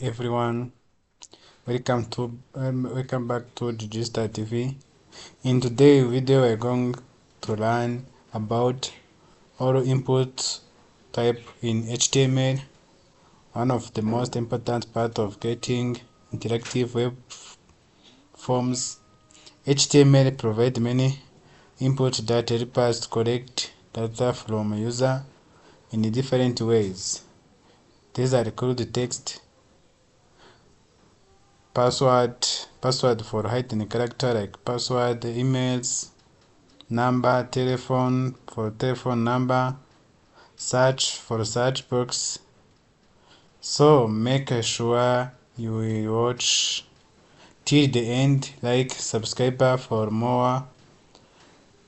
Everyone, welcome back to Digital TV. In today's video, we're going to learn about auto input type in HTML, one of the most important part of getting interactive web forms. HTML provides many input that help us collect data from a user in different ways. These are include text, password for hidden character like password, emails, number, telephone for telephone number, search for search box. So make sure you will watch till the end, like subscribe for more.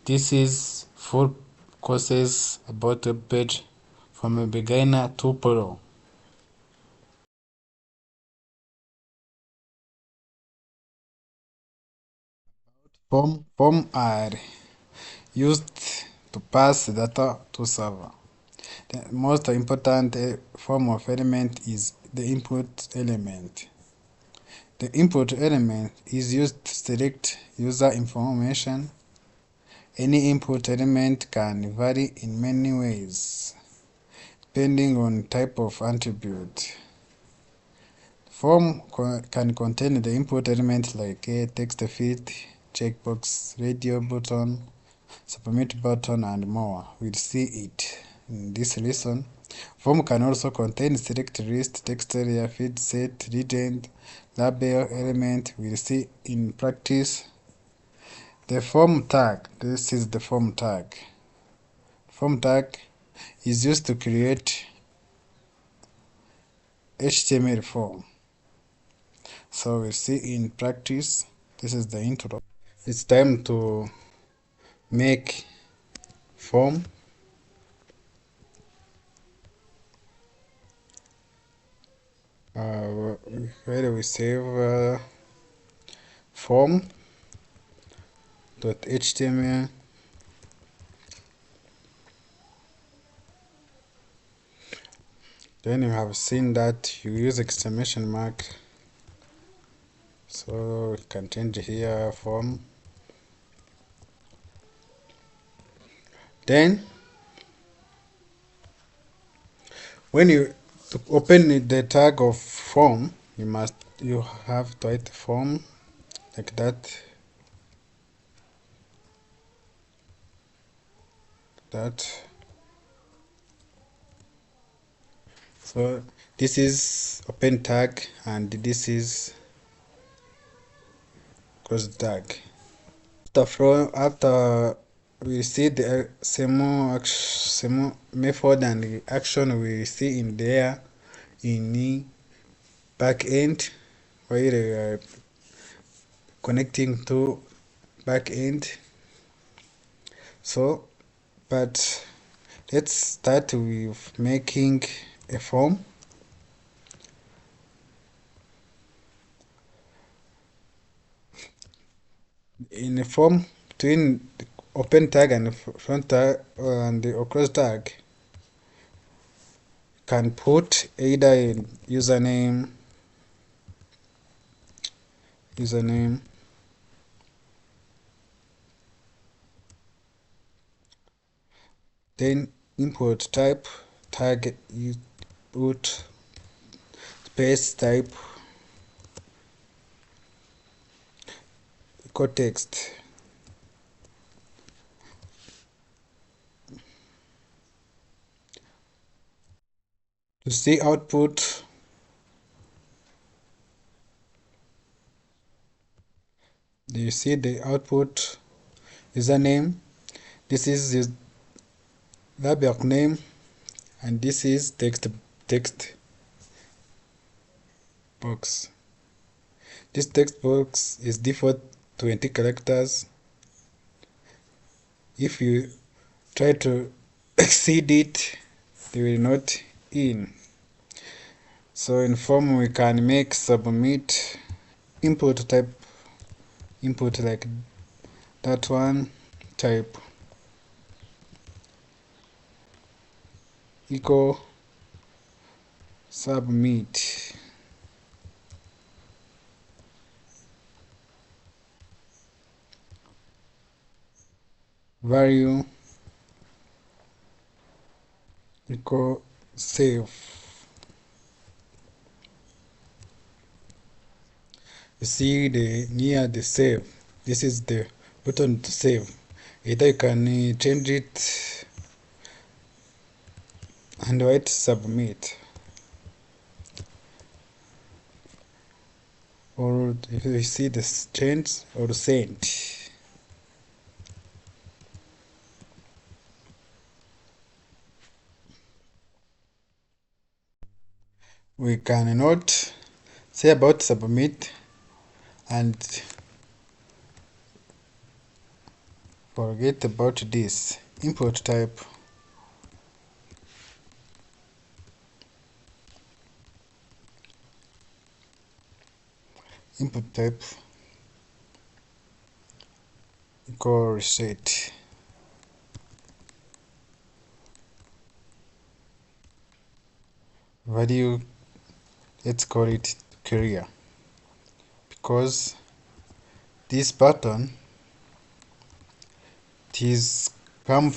This is full courses about web page from a beginner to pro. Form are used to pass data to server. The most important form of element is the input element. The input element is used to select user information. Any input element can vary in many ways, depending on type of attribute. Form can contain the input element like a text field, checkbox, radio button, submit button, and more. We'll see it in this lesson. Form can also contain select list, text area, field set, legend, label, element. We'll see in practice. The form tag. This is the form tag. Form tag is used to create HTML form. So we'll see in practice. This is the intro. It's time to make form. Where we save form.html. Then you have seen that you use exclamation mark, so we can change here form. Then when you open the tag of form, you have to write form like that. So this is open tag and this is close tag. After we see the same method and the action we see in there in the backend, where we are connecting to backend. So, but let's start with making a form. In a form, between the open tag and the front tag and the close tag, can put either a username, then input type, tag input, space type, equal text. To see output, do you see the output username? This is his label name and this is text box. This text box is default 20 characters. If you try to exceed it, they will not in. So in form we can make submit input type, input like that one, type equal submit. value equal save. You see the near the save. This is the button to save. Either you can change it and write submit, or if you see the change or send. We cannot say about submit and forget about this input type. Input type equal reset. Value, let's call it career, because this button it is come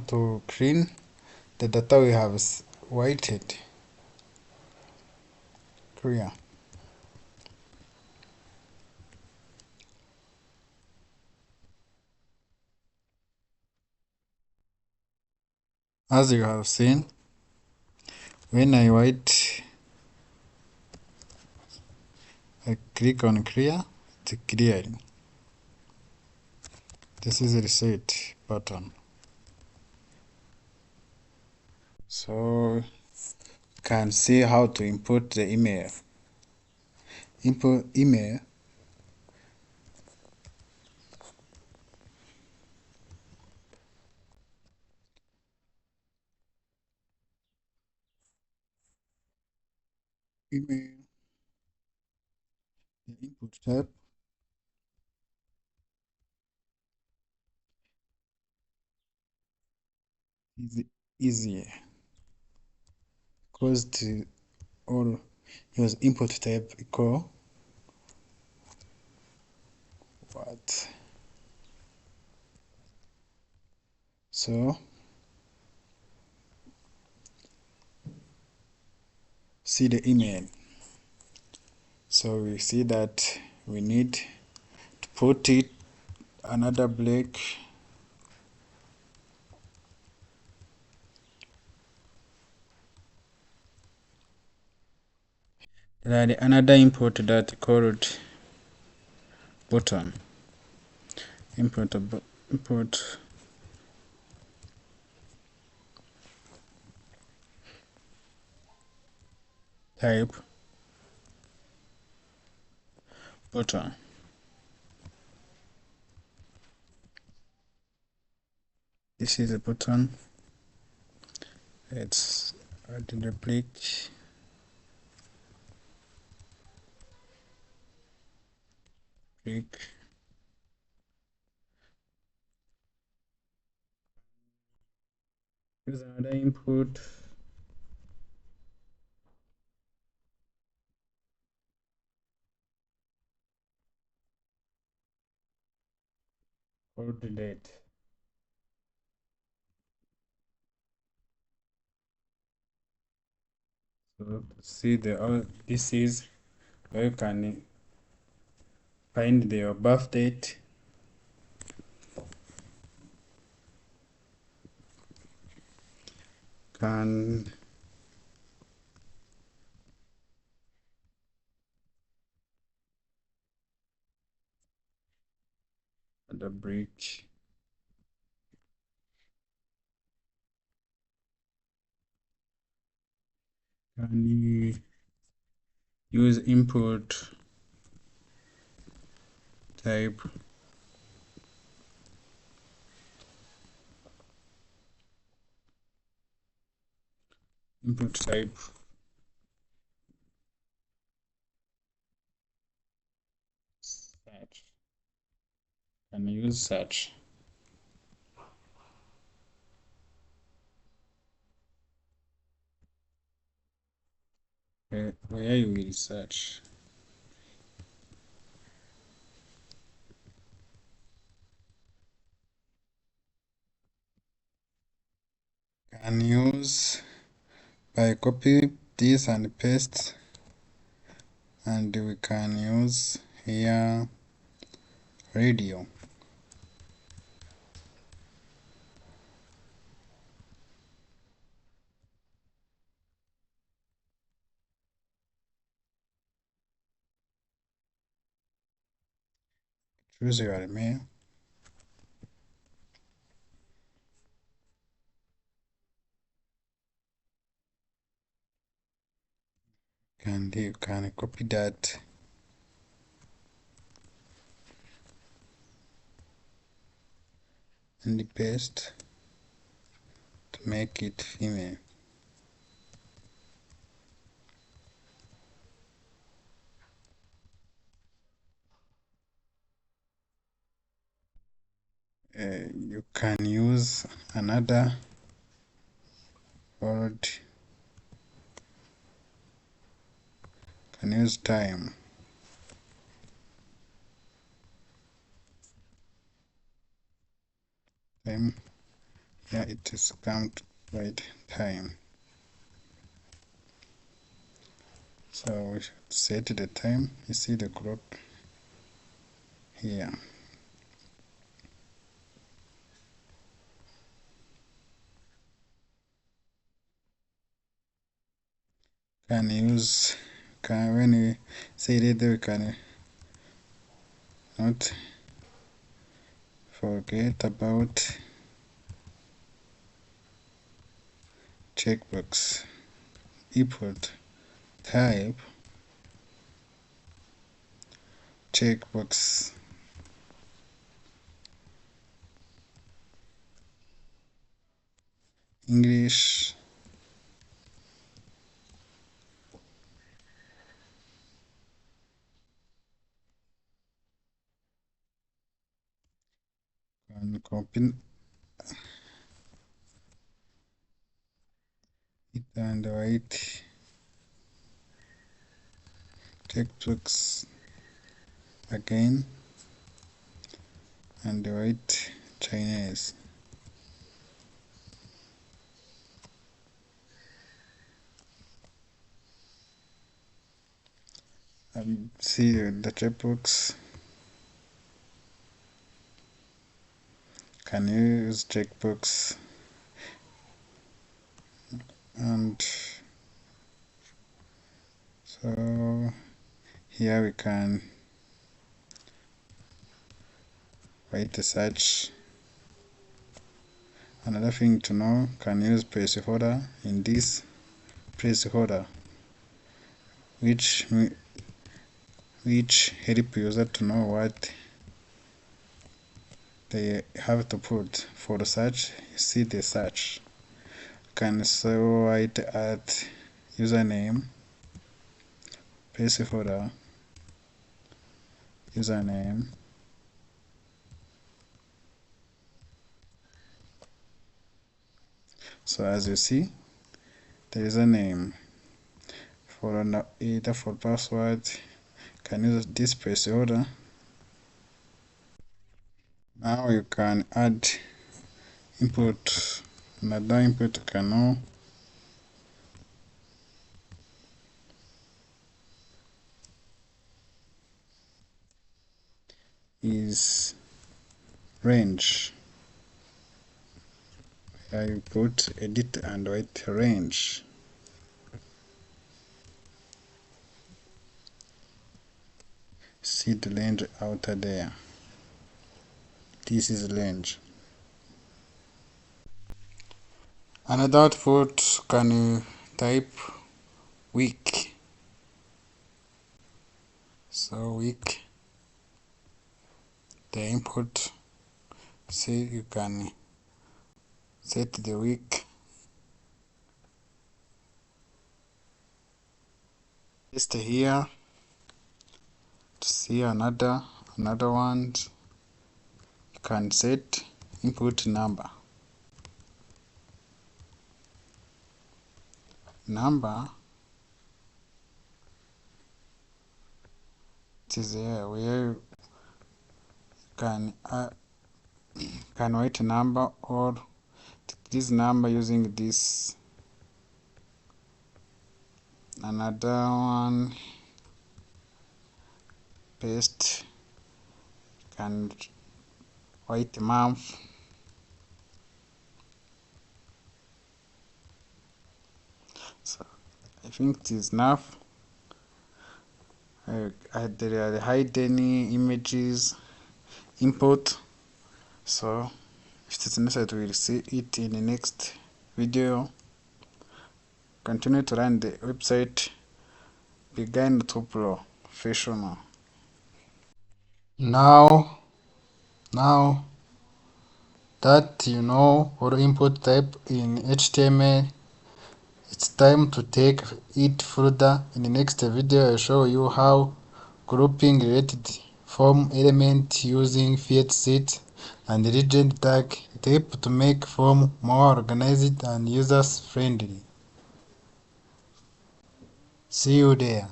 to clean the data we have waited. Career. As you have seen, when I click on clear, it's clearing. This is a reset button. So you can see how to input the email. Input email. Email. The input type is easier because to all use input type equal what. So see the email. So we see that we need to put it another break. There are another input that called button. Input type button. This is a button. Let's add the break. Break. Use another input. Or delete. So see this is where you can find your birth date, can the break, can you use input type input type search. Can use search. Where you will search. can use by copy this and paste, and we can use here radio. Choose your email. You can copy that and paste to make it female. You can use another word. Can use time. Time. Yeah, it is count right time. So we should set the time. You see the clock here. Can use when we say that we can not forget about checkbox. Input type checkbox. English. Can copy it and write checkbox again and write Chinese. See the checkbox. Can use checkbox and so here we can write a search. Another thing to know, can use placeholder in this placeholder, which help user to know what they have to put for the search. You see the search. Can so write at username, placeholder, username, so as you see there is a name for either for password. Can use this placeholder. Now you can add input. Another input you can know is range. Here you put edit and write range. See the range out there. This is range. Another output, can you type week? So week, the input, see you can set the week. Paste here to see another one. You can set input number. Number, it is here where you can write a number or this number using this, another one, paste, and write month, so I think it is enough. Hide any images, import. So if it is necessary, we will see it in the next video. Continue to run the website, begin to professional. Now that you know what input type in HTML, it's time to take it further. In the next video, I'll show you how grouping related form elements using field set and legend tag help to make form more organized and user friendly. See you there.